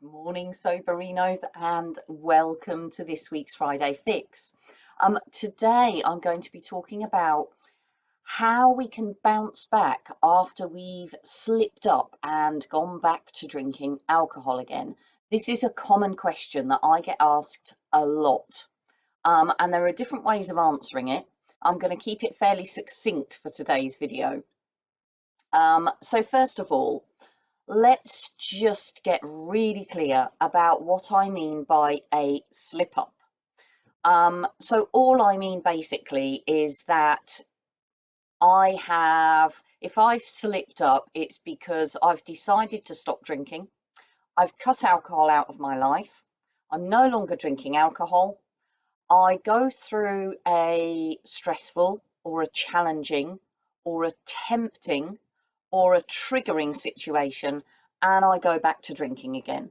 Morning, Soberinos, and welcome to this week's Friday Fix. Today, I'm going to be talking about how we can bounce back after we've slipped up and gone back to drinking alcohol again. This is a common question that I get asked a lot, and there are different ways of answering it. I'm going to keep it fairly succinct for today's video. So first of all, let's just get really clear about what I mean by a slip up. So all I mean basically is that if I've slipped up, it's because I've decided to stop drinking. I've cut alcohol out of my life. I'm no longer drinking alcohol. I go through a stressful or a challenging or a tempting or a triggering situation, and I go back to drinking again.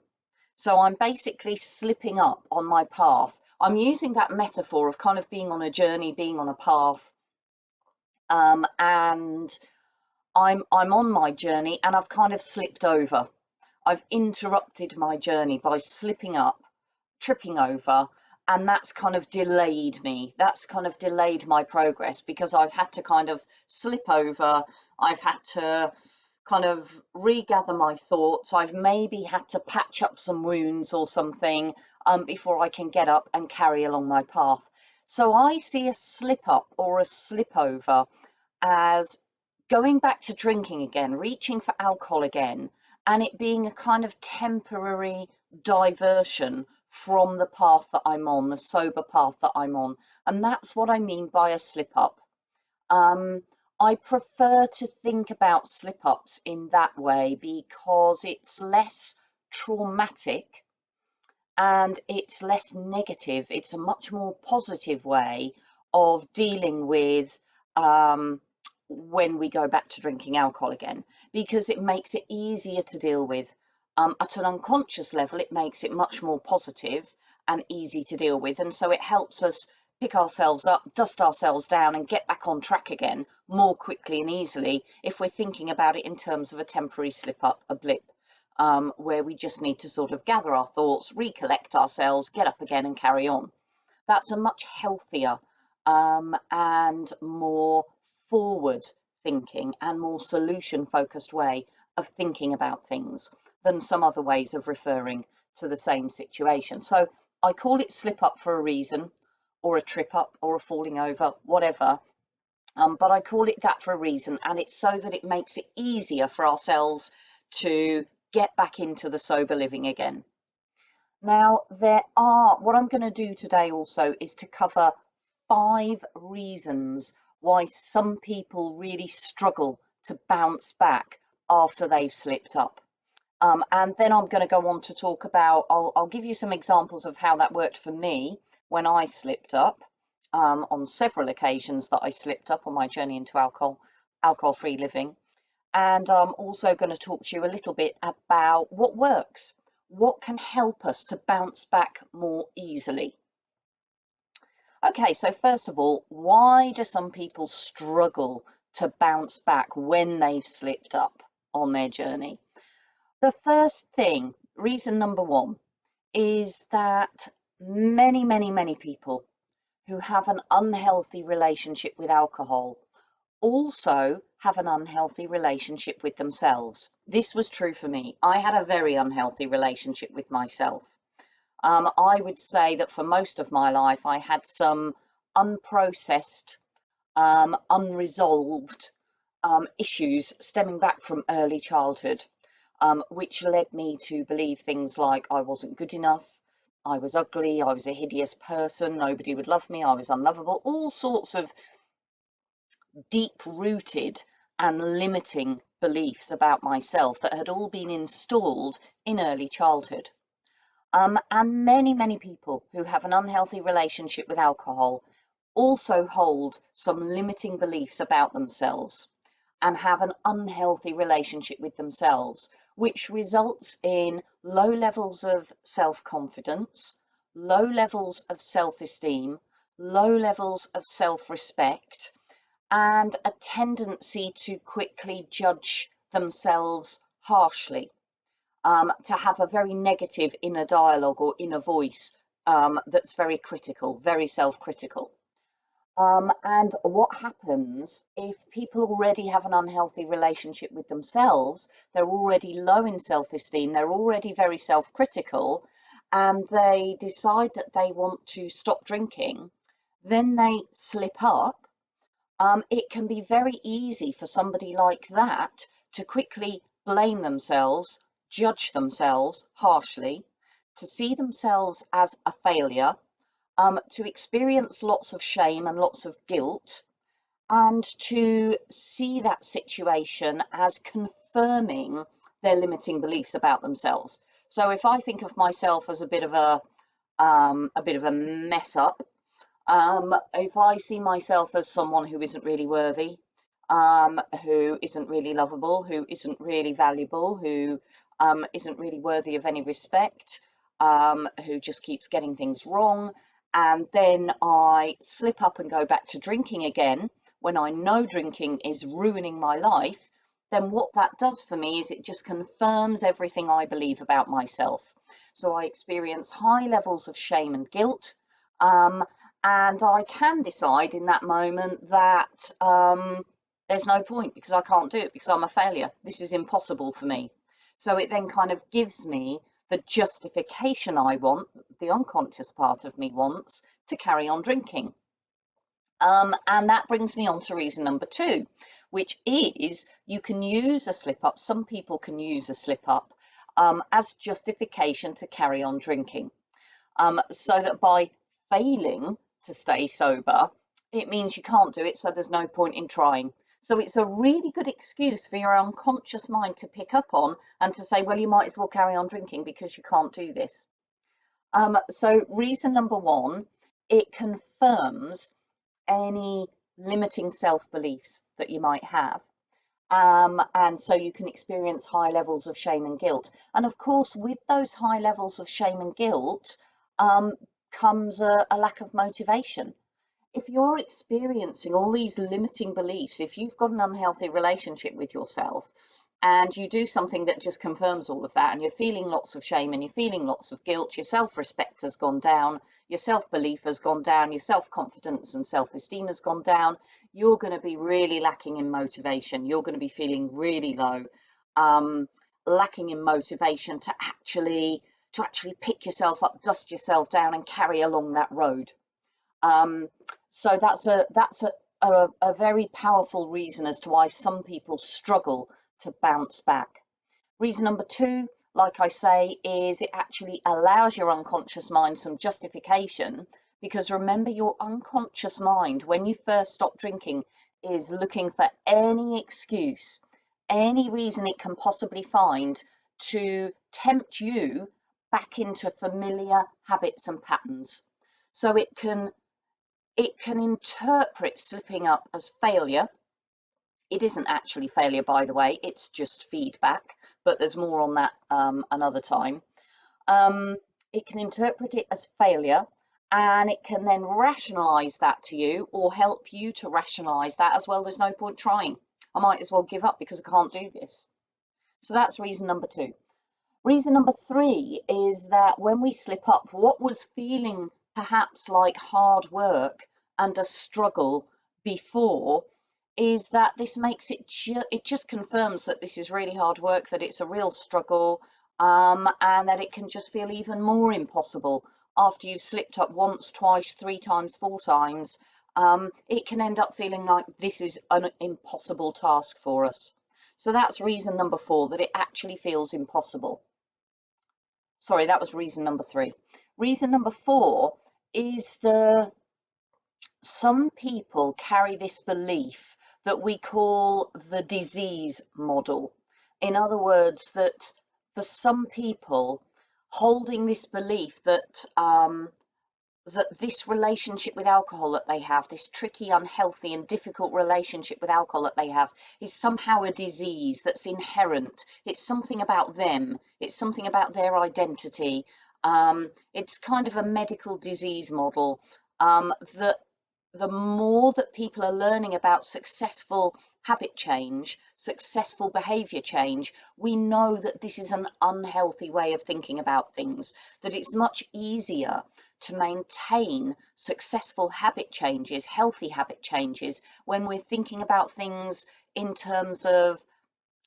So I'm basically slipping up on my path. I'm using that metaphor of kind of being on a journey, being on a path, and I'm on my journey and I've kind of slipped over. I've interrupted my journey by slipping up, tripping over, and that's kind of delayed me. That's kind of delayed my progress because I've had to kind of slip over. I've had to kind of regather my thoughts. I've maybe had to patch up some wounds or something before I can get up and carry along my path. So I see a slip up or a slip over as going back to drinking again, reaching for alcohol again, and it being a kind of temporary diversion from the path that I'm on, the sober path that I'm on. And that's what I mean by a slip up. I prefer to think about slip ups in that way because it's less traumatic and it's less negative. It's a much more positive way of dealing with when we go back to drinking alcohol again, because it makes it easier to deal with. At an unconscious level, it makes it much more positive and easy to deal with. And so it helps us pick ourselves up, dust ourselves down and get back on track again more quickly and easily if we're thinking about it in terms of a temporary slip up, a blip, where we just need to sort of gather our thoughts, recollect ourselves, get up again and carry on. That's a much healthier and more forward thinking and more solution focused way of thinking about things than some other ways of referring to the same situation. So I call it slip up for a reason, or a trip up, or a falling over, whatever. But I call it that for a reason, and it's so that it makes it easier for ourselves to get back into the sober living again. Now, what I'm going to do today also is to cover 5 reasons why some people really struggle to bounce back after they've slipped up. And then I'm going to go on to talk about, I'll give you some examples of how that worked for me when I slipped up, on several occasions that I slipped up on my journey into alcohol-free living. And I'm also going to talk to you a little bit about what works, what can help us to bounce back more easily. Okay, so first of all, why do some people struggle to bounce back when they've slipped up on their journey? The first thing, reason number 1, is that many people who have an unhealthy relationship with alcohol also have an unhealthy relationship with themselves. This was true for me. I had a very unhealthy relationship with myself. I would say that for most of my life, I had some unprocessed, unresolved issues stemming back from early childhood, which led me to believe things like I wasn't good enough, I was ugly, I was a hideous person, nobody would love me, I was unlovable, all sorts of deep-rooted and limiting beliefs about myself that had all been installed in early childhood. And many people who have an unhealthy relationship with alcohol also hold some limiting beliefs about themselves and have an unhealthy relationship with themselves, which results in low levels of self-confidence, low levels of self-esteem, low levels of self-respect, and a tendency to quickly judge themselves harshly. to have a very negative inner dialogue or inner voice that's very critical, very self-critical. And what happens if people already have an unhealthy relationship with themselves, they're already low in self-esteem, they're already very self-critical, and they decide that they want to stop drinking, then they slip up. It can be very easy for somebody like that to quickly blame themselves, judge themselves harshly, to see themselves as a failure, to experience lots of shame and lots of guilt, and to see that situation as confirming their limiting beliefs about themselves. So if I think of myself as a bit of a mess up, if I see myself as someone who isn't really worthy, who isn't really lovable, who isn't really valuable, who isn't really worthy of any respect, who just keeps getting things wrong, and then I slip up and go back to drinking again when I know drinking is ruining my life, then what that does for me is it just confirms everything I believe about myself. So I experience high levels of shame and guilt, and I can decide in that moment that there's no point because I can't do it because I'm a failure. This is impossible for me. So it then kind of gives me the justification I want, the unconscious part of me wants, to carry on drinking. And that brings me on to reason number 2, which is you can use a slip up. Some people can use a slip up as justification to carry on drinking. So that by failing to stay sober, it means you can't do it, so there's no point in trying. So it's a really good excuse for your unconscious mind to pick up on and to say, well, you might as well carry on drinking because you can't do this. So reason number 1, it confirms any limiting self-beliefs that you might have. And so you can experience high levels of shame and guilt. And of course, with those high levels of shame and guilt comes a lack of motivation. If you're experiencing all these limiting beliefs, if you've got an unhealthy relationship with yourself and you do something that just confirms all of that, and you're feeling lots of shame and you're feeling lots of guilt, your self-respect has gone down, your self-belief has gone down, your self-confidence and self-esteem has gone down, you're going to be really lacking in motivation. You're going to be feeling really low, lacking in motivation to actually pick yourself up, dust yourself down and carry along that road. So that's a very powerful reason as to why some people struggle to bounce back. Reason number 2, like I say, is it actually allows your unconscious mind some justification, because remember, your unconscious mind, when you first stop drinking, is looking for any excuse, any reason it can possibly find to tempt you back into familiar habits and patterns. So it can interpret slipping up as failure. It isn't actually failure, by the way, it's just feedback, but there's more on that another time. It can interpret it as failure, and it can then rationalize that to you or help you to rationalize that as well. There's no point trying. I might as well give up because I can't do this. So that's reason number 2. Reason number 3 is that when we slip up, what was feeling perhaps like hard work and a struggle before is that this makes it just confirms that this is really hard work, that it's a real struggle, and that it can just feel even more impossible after you've slipped up once, twice, 3 times, 4 times. It can end up feeling like this is an impossible task for us. So that's reason number 4, that it actually feels impossible. Sorry, that was reason number 3. Reason number 4 is some people carry this belief that we call the disease model. In other words, that for some people, holding this belief that this relationship with alcohol that they have, this tricky, unhealthy and difficult relationship with alcohol that they have, is somehow a disease that's inherent. It's something about them. It's something about their identity. It's kind of a medical disease model that the more that people are learning about successful, habit change, successful behavior change, we know that this is an unhealthy way of thinking about things, that it's much easier to maintain successful habit changes, healthy habit changes, when we're thinking about things in terms of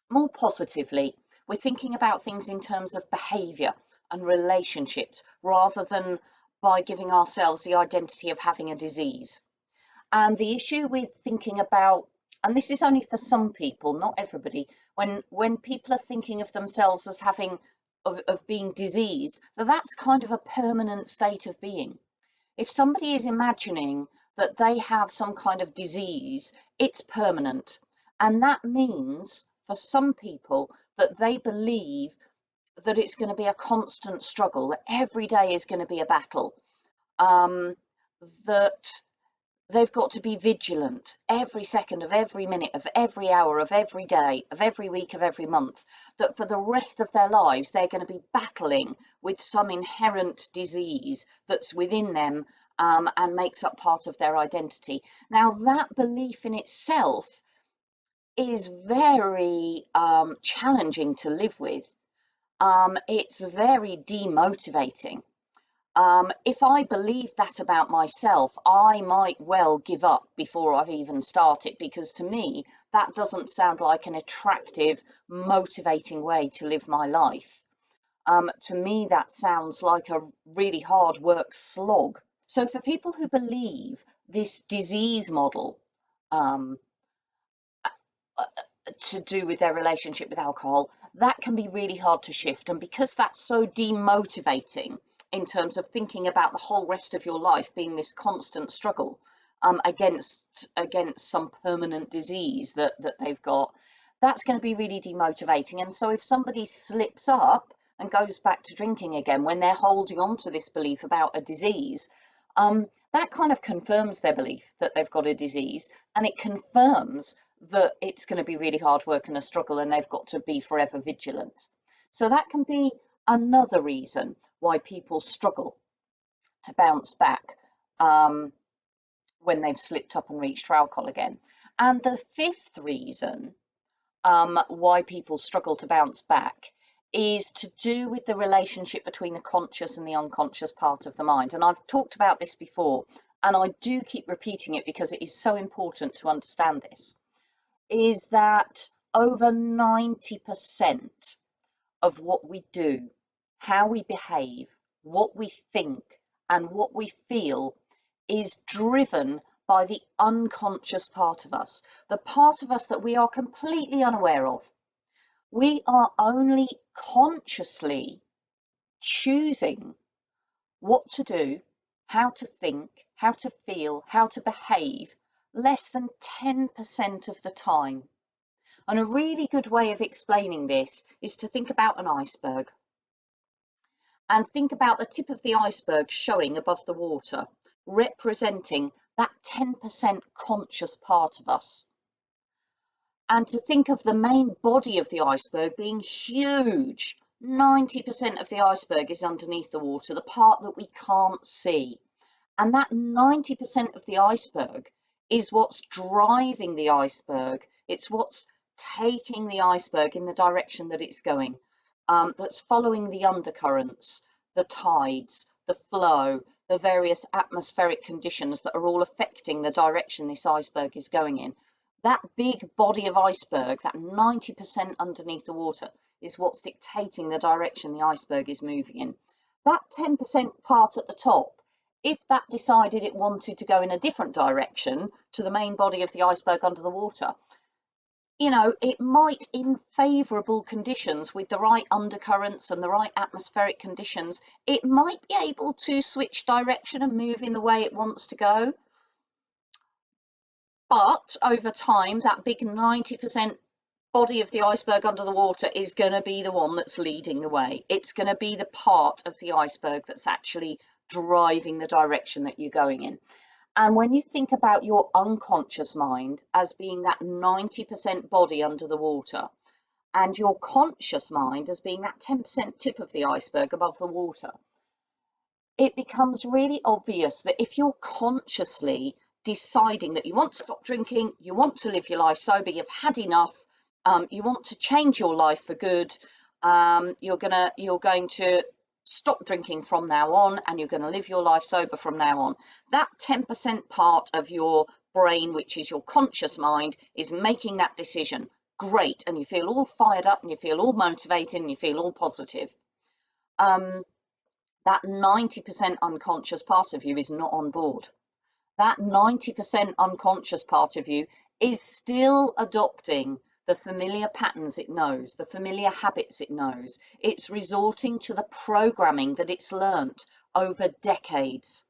more positively. We're thinking about things in terms of behavior and relationships rather than by giving ourselves the identity of having a disease. And the issue with thinking about, and this is only for some people, not everybody, when people are thinking of themselves as having of being diseased, that's kind of a permanent state of being. If somebody is imagining that they have some kind of disease, it's permanent. And that means for some people that they believe that it's going to be a constant struggle, that every day is going to be a battle, that they've got to be vigilant every second of every minute of every hour of every day of every week of every month, that for the rest of their lives they're going to be battling with some inherent disease that's within them, and makes up part of their identity. Now, that belief in itself is very challenging to live with. It's very demotivating. If I believe that about myself, I might well give up before I've even started, because to me, that doesn't sound like an attractive, motivating way to live my life. To me, that sounds like a really hard work slog. So for people who believe this disease model, to do with their relationship with alcohol, that can be really hard to shift. And because that's so demotivating in terms of thinking about the whole rest of your life being this constant struggle against some permanent disease that they've got, that's going to be really demotivating. And so if somebody slips up and goes back to drinking again when they're holding on to this belief about a disease, that kind of confirms their belief that they've got a disease, and it confirms that it's going to be really hard work and a struggle, and they've got to be forever vigilant. So that can be another reason why people struggle to bounce back when they've slipped up and reached for alcohol again. And the fifth reason why people struggle to bounce back is to do with the relationship between the conscious and the unconscious part of the mind. And I've talked about this before, and I do keep repeating it because it is so important to understand this, is that over 90% of what we do, how we behave, what we think, and what we feel is driven by the unconscious part of us, the part of us that we are completely unaware of. We are only consciously choosing what to do, how to think, how to feel, how to behave less than 10% of the time. And a really good way of explaining this is to think about an iceberg and think about the tip of the iceberg showing above the water, representing that 10% conscious part of us. And to think of the main body of the iceberg being huge. 90% of the iceberg is underneath the water, the part that we can't see. And that 90% of the iceberg is what's driving the iceberg. It's what's taking the iceberg in the direction that it's going, that's following the undercurrents, the tides, the flow, the various atmospheric conditions that are all affecting the direction this iceberg is going in. That big body of iceberg, that 90% underneath the water, is what's dictating the direction the iceberg is moving in. That 10% part at the top, if that decided it wanted to go in a different direction to the main body of the iceberg under the water, you know, it might, in favourable conditions with the right undercurrents and the right atmospheric conditions, it might be able to switch direction and move in the way it wants to go. But over time, that big 90% body of the iceberg under the water is going to be the one that's leading the way. It's going to be the part of the iceberg that's actually driving the direction that you're going in. And when you think about your unconscious mind as being that 90% body under the water, and your conscious mind as being that 10% tip of the iceberg above the water, it becomes really obvious that if you're consciously deciding that you want to stop drinking, you want to live your life sober, you've had enough, you want to change your life for good, you're going to stop drinking from now on, and you're going to live your life sober from now on. That 10% part of your brain, which is your conscious mind, is making that decision. Great. And you feel all fired up, and you feel all motivated, and you feel all positive. That 90% unconscious part of you is not on board. That 90% unconscious part of you is still adopting the familiar patterns it knows, the familiar habits it knows. It's resorting to the programming that it's learnt over decades.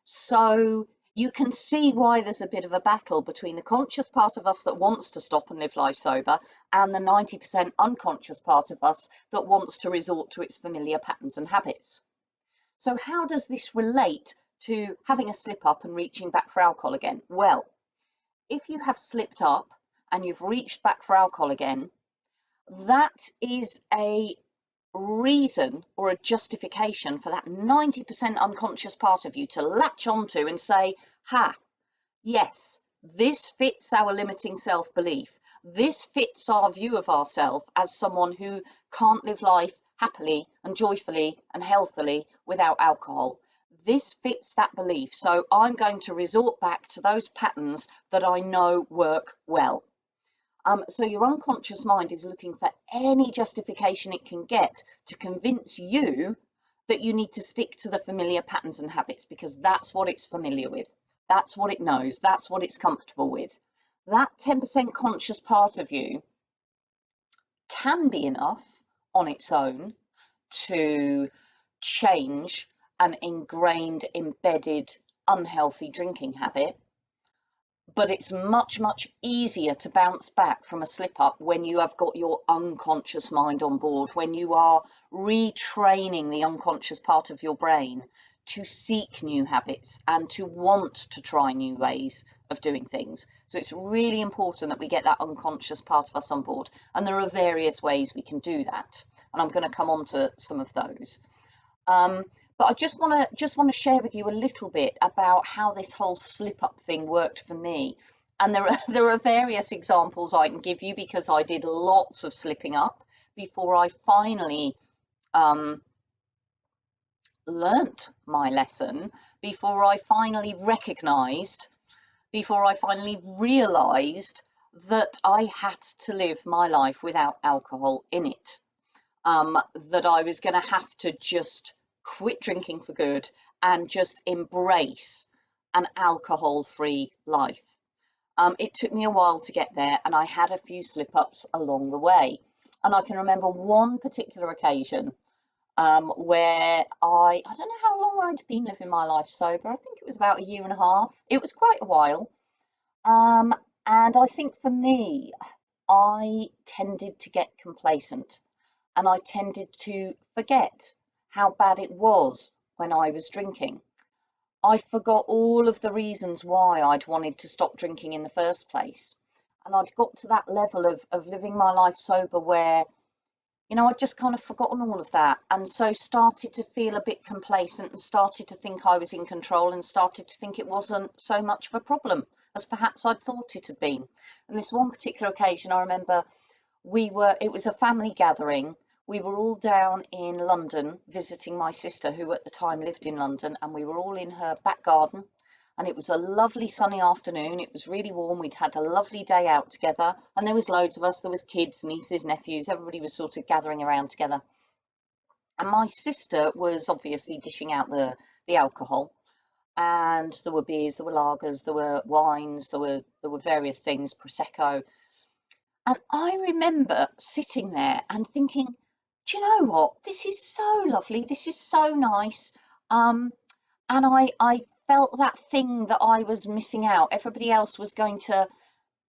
So you can see why there's a bit of a battle between the conscious part of us that wants to stop and live life sober, and the 90% unconscious part of us that wants to resort to its familiar patterns and habits. So how does this relate to having a slip up and reaching back for alcohol again? Well, if you have slipped up and you've reached back for alcohol again, that is a reason or a justification for that 90% unconscious part of you to latch onto and say, yes, this fits our limiting self-belief. This fits our view of ourselves as someone who can't live life happily and joyfully and healthily without alcohol. This fits that belief, so I'm going to resort back to those patterns that I know work well. So your unconscious mind is looking for any justification it can get to convince you that you need to stick to the familiar patterns and habits, because that's what it's familiar with. That's what it knows. That's what it's comfortable with. That 10% conscious part of you can be enough on its own to change an ingrained, embedded, unhealthy drinking habit. But it's much, much easier to bounce back from a slip up when you have got your unconscious mind on board, when you are retraining the unconscious part of your brain to seek new habits and to want to try new ways of doing things. So it's really important that we get that unconscious part of us on board. And there are various ways we can do that. And I'm going to come on to some of those. But I just want to share with you a little bit about how this whole slip up thing worked for me. And there are various examples I can give you, because I did lots of slipping up before I finally learnt my lesson, before I finally recognised, before I finally realised that I had to live my life without alcohol in it. That I was going to have to just quit drinking for good and just embrace an alcohol-free life. It took me a while to get there, and I had a few slip-ups along the way. And I can remember one particular occasion where I don't know how long I'd been living my life sober. I think it was about 1.5 years. It was quite a while. And I think for me, I tended to get complacent, and I tended to forget how bad it was when I was drinking. I forgot all of the reasons why I'd wanted to stop drinking in the first place. And I'd got to that level of living my life sober where, I'd just kind of forgotten all of that, and so started to feel a bit complacent and started to think I was in control and started to think it wasn't so much of a problem as perhaps I'd thought it had been. And this one particular occasion, I remember it was a family gathering. We were all down in London visiting my sister, who at the time lived in London, and we were all in her back garden. And it was a lovely sunny afternoon. It was really warm. We'd had a lovely day out together, and there was loads of us. There was kids, nieces, nephews. Everybody was sort of gathering around together. And my sister was obviously dishing out the alcohol. And there were beers, there were lagers, there were wines, there were various things, Prosecco. And I remember sitting there and thinking, do you know what? This is so lovely. This is so nice. And I felt that thing that I was missing out. Everybody else was going to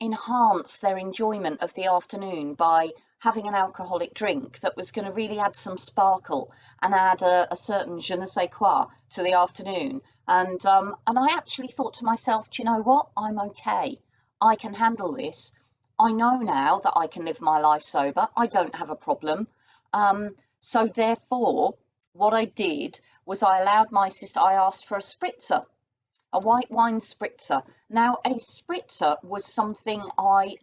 enhance their enjoyment of the afternoon by having an alcoholic drink that was going to really add some sparkle and add a certain je ne sais quoi to the afternoon. And I actually thought to myself, do you know what? I'm okay. I can handle this. I know now that I can live my life sober. I don't have a problem. So therefore, what I did was I allowed my sister, I asked for a Spritzer. A white wine spritzer. Now, a spritzer was something I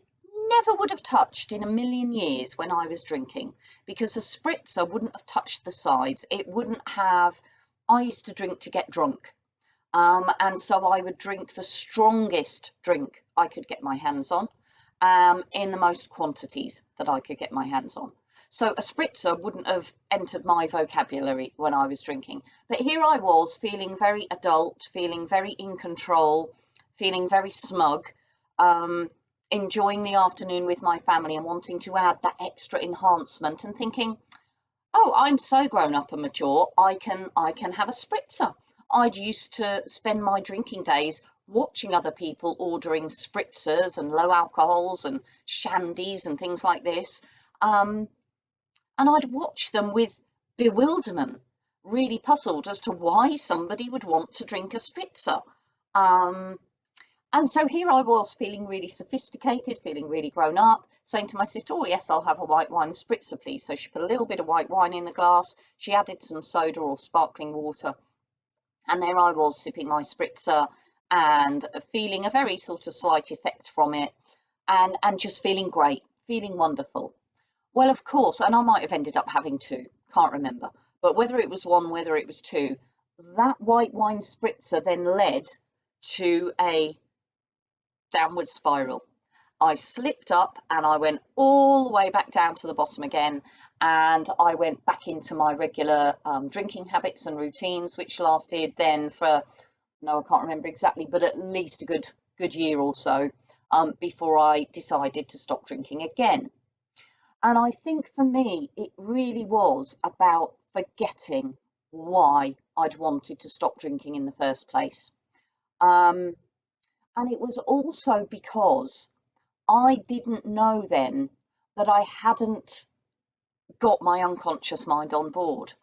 never would have touched in a million years when I was drinking, because a spritzer wouldn't have touched the sides. It wouldn't have. I used to drink to get drunk. And so I would drink the strongest drink I could get my hands on, in the most quantities that I could get my hands on. So a spritzer wouldn't have entered my vocabulary when I was drinking. But here I was feeling very adult, feeling very in control, feeling very smug, enjoying the afternoon with my family and wanting to add that extra enhancement and thinking, oh, I'm so grown up and mature, I can have a spritzer. I'd used to spend my drinking days watching other people ordering spritzers and low alcohols and shandies and things like this. And I'd watch them with bewilderment, really puzzled as to why somebody would want to drink a spritzer. Um, and so here I was feeling really sophisticated, feeling really grown up, saying to my sister, oh yes, I'll have a white wine spritzer, please. So she put a little bit of white wine in the glass, she added some soda or sparkling water, and there I was sipping my spritzer and feeling a very sort of slight effect from it, and just feeling great, feeling wonderful. Well, of course, and I might have ended up having two, can't remember, but whether it was one, whether it was two, that white wine spritzer then led to a downward spiral. I slipped up and I went all the way back down to the bottom again, and I went back into my regular drinking habits and routines, which lasted then for, no, I can't remember exactly, but at least a good year or so, before I decided to stop drinking again. And I think for me, it really was about forgetting why I'd wanted to stop drinking in the first place. Um, and it was also because I didn't know then that I hadn't got my unconscious mind on board,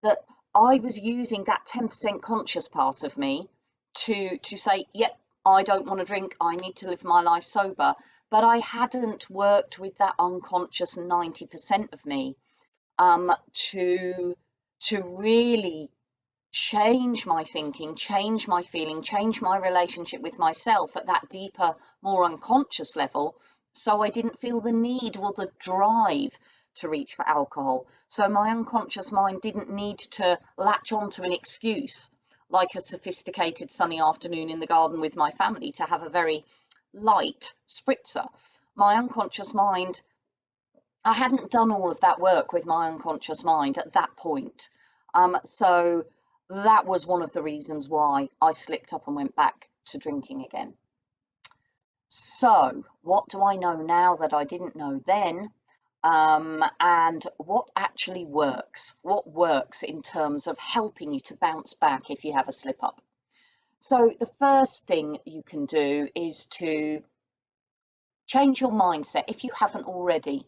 that I was using that 10% conscious part of me to say, yep, I don't want to drink, I need to live my life sober. But I hadn't worked with that unconscious 90% of me, to really change my thinking, change my feeling, change my relationship with myself at that deeper, more unconscious level, so I didn't feel the need or the drive to reach for alcohol. So my unconscious mind didn't need to latch onto an excuse, like a sophisticated sunny afternoon in the garden with my family, to have a very light spritzer. My unconscious mind, I hadn't done all of that work with my unconscious mind at that point. So that was one of the reasons why I slipped up and went back to drinking again. So what do I know now that I didn't know then? And what actually works? What works in terms of helping you to bounce back if you have a slip up? So the first thing you can do is to change your mindset, if you haven't already,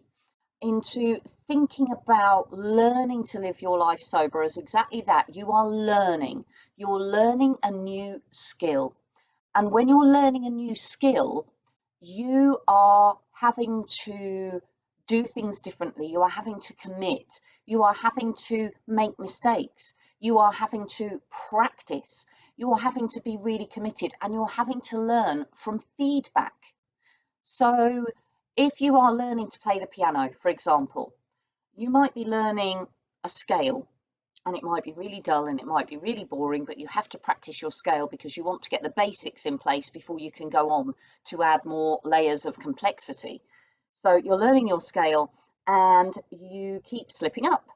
into thinking about learning to live your life sober as exactly that. You are learning. You're learning a new skill. And when you're learning a new skill, you are having to do things differently. You are having to commit. You are having to make mistakes. You are having to practice. You are having to be really committed, and you're having to learn from feedback. So if you are learning to play the piano, for example, you might be learning a scale, and it might be really dull and it might be really boring, but you have to practice your scale because you want to get the basics in place before you can go on to add more layers of complexity. So you're learning your scale and you keep slipping up.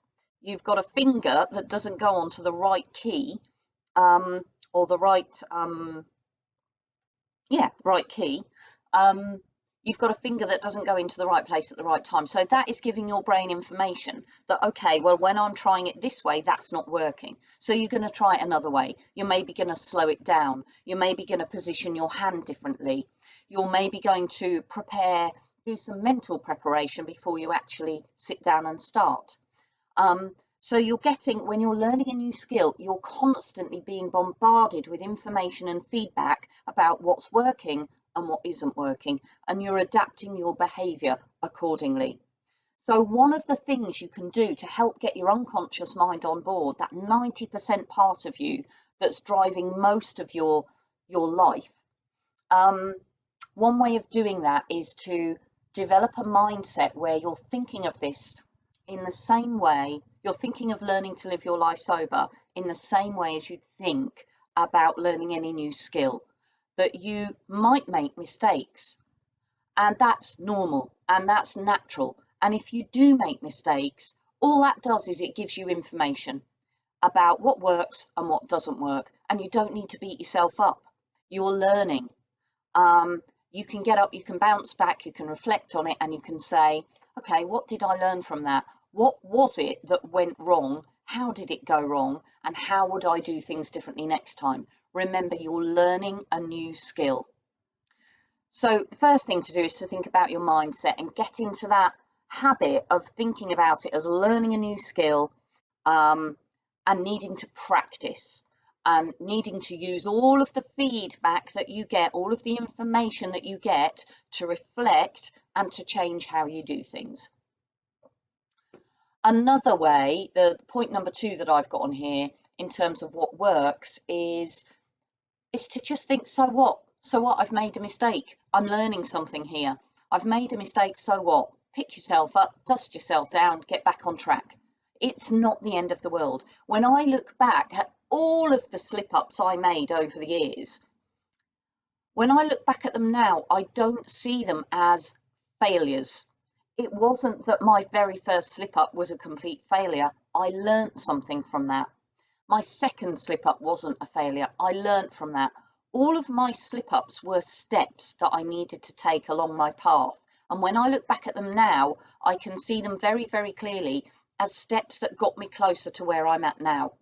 You've got a finger that doesn't go onto the right key, or the right key. You've got a finger that doesn't go into the right place at the right time. So that is giving your brain information that, okay, well, when I'm trying it this way, that's not working. So you're going to try it another way. You're maybe going to slow it down. You're maybe going to position your hand differently. You're maybe going to do some mental preparation before you actually sit down and start. So when you're learning a new skill, you're constantly being bombarded with information and feedback about what's working and what isn't working, and you're adapting your behavior accordingly. So one of the things you can do to help get your unconscious mind on board, that 90% part of you that's driving most of your your life. One way of doing that is to develop a mindset where you're thinking of this in the same way, you're thinking of learning to live your life sober in the same way as you'd think about learning any new skill, that you might make mistakes, and that's normal and that's natural. And if you do make mistakes, all that does is it gives you information about what works and what doesn't work, and you don't need to beat yourself up. You're learning. You can get up, you can bounce back, you can reflect on it, and you can say, okay, what did I learn from that? What was it that went wrong? How did it go wrong? And how would I do things differently next time? Remember, you're learning a new skill. So the first thing to do is to think about your mindset and get into that habit of thinking about it as learning a new skill, and needing to practice, and needing to use all of the feedback that you get, all of the information that you get, to reflect and to change how you do things. Another way, the point number 2 that I've got on here in terms of what works is to just think, so what? So what? I've made a mistake. I'm learning something here. I've made a mistake, so what? Pick yourself up, dust yourself down, get back on track. It's not the end of the world. When I look back at all of the slip-ups I made over the years, when I look back at them now, I don't see them as failures. It wasn't that my very first slip-up was a complete failure. I learnt something from that. My second slip-up wasn't a failure. I learnt from that. All of my slip-ups were steps that I needed to take along my path. And when I look back at them now, I can see them very, very clearly as steps that got me closer to where I'm at now.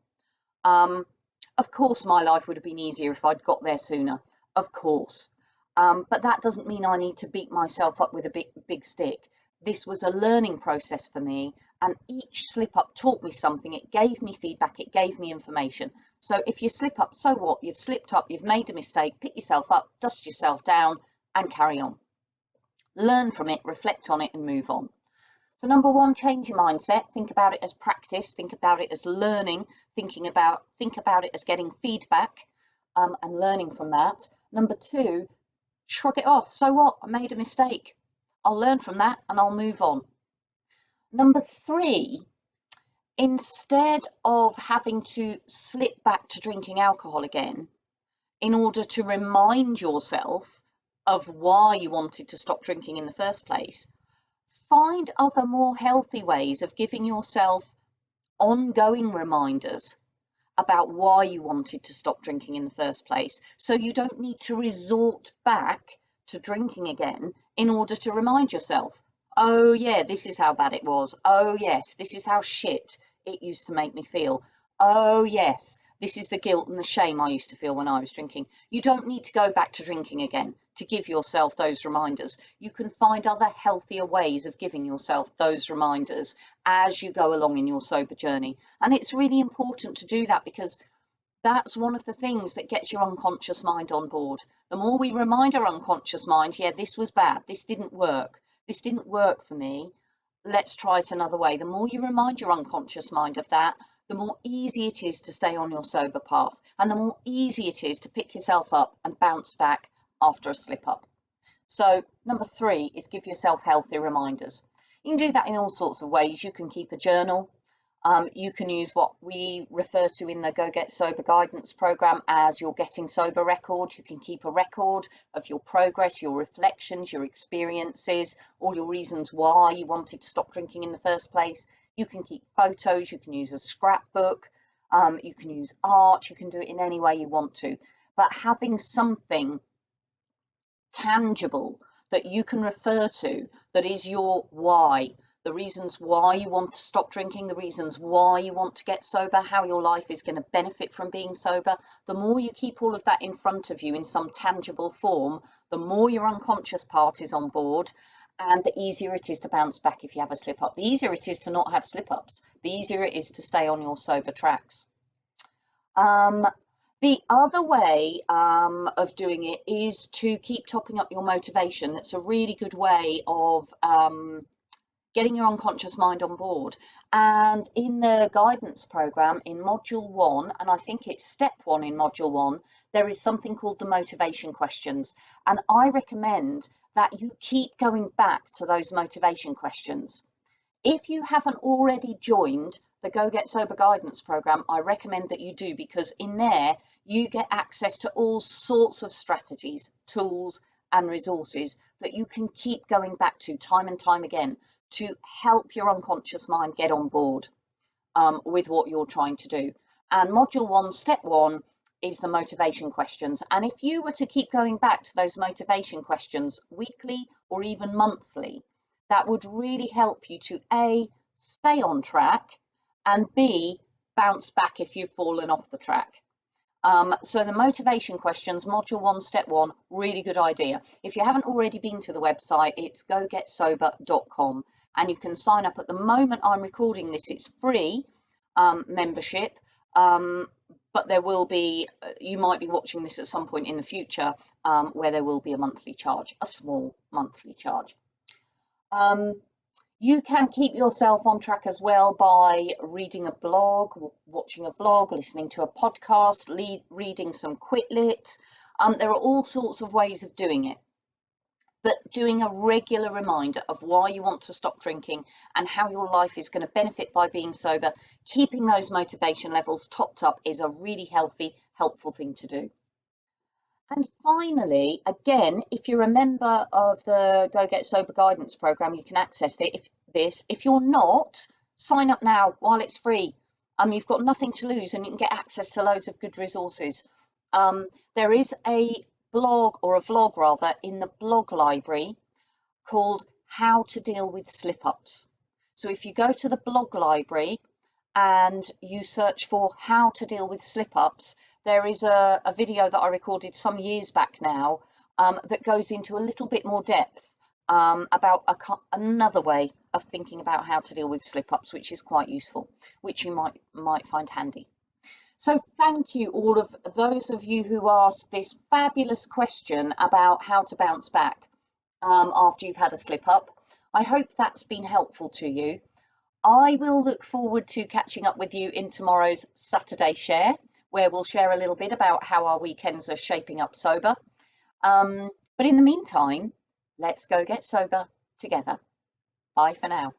Of course, my life would have been easier if I'd got there sooner, of course. But that doesn't mean I need to beat myself up with a big stick. This was a learning process for me, and each slip up taught me something. It gave me feedback, it gave me information. So if you slip up, so what? You've slipped up, you've made a mistake, pick yourself up, dust yourself down, and carry on. Learn from it, reflect on it, and move on. So number 1, change your mindset. Think about it as practice. Think about it as learning. Think about it as getting feedback, and learning from that. Number 2, shrug it off. So what? I made a mistake. I'll learn from that and I'll move on. Number 3, instead of having to slip back to drinking alcohol again in order to remind yourself of why you wanted to stop drinking in the first place, find other more healthy ways of giving yourself ongoing reminders about why you wanted to stop drinking in the first place, so you don't need to resort back to drinking again in order to remind yourself, oh yeah, this is how bad it was. Oh yes, this is how shit it used to make me feel. Oh yes, this is the guilt and the shame I used to feel when I was drinking. You don't need to go back to drinking again to give yourself those reminders. You can find other healthier ways of giving yourself those reminders as you go along in your sober journey. And it's really important to do that, because that's one of the things that gets your unconscious mind on board. The more we remind our unconscious mind, yeah, this was bad, this didn't work for me, let's try it another way. The more you remind your unconscious mind of that, the more easy it is to stay on your sober path, and the more easy it is to pick yourself up and bounce back after a slip up. So number 3 is give yourself healthy reminders. You can do that in all sorts of ways. You can keep a journal. You can use what we refer to in the Go Get Sober guidance program as your Getting Sober record. You can keep a record of your progress, your reflections, your experiences, all your reasons why you wanted to stop drinking in the first place. You can keep photos, you can use a scrapbook, you can use art, you can do it in any way you want to. But having something tangible that you can refer to, that is your why, the reasons why you want to stop drinking, the reasons why you want to get sober, how your life is going to benefit from being sober. The more you keep all of that in front of you in some tangible form, the more your unconscious part is on board, and the easier it is to bounce back if you have a slip up. The easier it is to not have slip ups. The easier it is to stay on your sober tracks. The other way of doing it is to keep topping up your motivation. That's a really good way of getting your unconscious mind on board. And in the guidance program in module 1, and I think it's step 1 in module 1, there is something called the motivation questions. And I recommend that you keep going back to those motivation questions. If you haven't already joined the Go Get Sober guidance program, I recommend that you do, because in there you get access to all sorts of strategies, tools and resources that you can keep going back to time and time again to help your unconscious mind get on board with what you're trying to do. And module 1, step 1 is the motivation questions. And if you were to keep going back to those motivation questions weekly or even monthly, that would really help you to A, stay on track, and B, bounce back if you've fallen off the track. So the motivation questions, module 1, step 1, really good idea. If you haven't already been to the website, it's gogetsober.com, and you can sign up. At the moment I'm recording this, it's free membership, but there will be, you might be watching this at some point in the future, where there will be a monthly charge, a small monthly charge. You can keep yourself on track as well by reading a blog, watching a vlog, listening to a podcast, reading some Quitlet. There are all sorts of ways of doing it. But doing a regular reminder of why you want to stop drinking and how your life is going to benefit by being sober, keeping those motivation levels topped up, is a really healthy, helpful thing to do. And finally, again, if you're a member of the Go Get Sober guidance program, you can access it. If you're not, sign up now while it's free. You've got nothing to lose, and you can get access to loads of good resources. There is a blog, or a vlog rather, in the blog library called How to Deal with Slip-Ups. So if you go to the blog library and you search for How to Deal with Slip-Ups, there is a video that I recorded some years back now that goes into a little bit more depth about another way of thinking about how to deal with slip-ups, which is quite useful, which you might find handy. So thank you, all of those of you who asked this fabulous question about how to bounce back after you've had a slip-up. I hope that's been helpful to you. I will look forward to catching up with you in tomorrow's Saturday Share, where we'll share a little bit about how our weekends are shaping up sober. But in the meantime, let's go get sober together. Bye for now.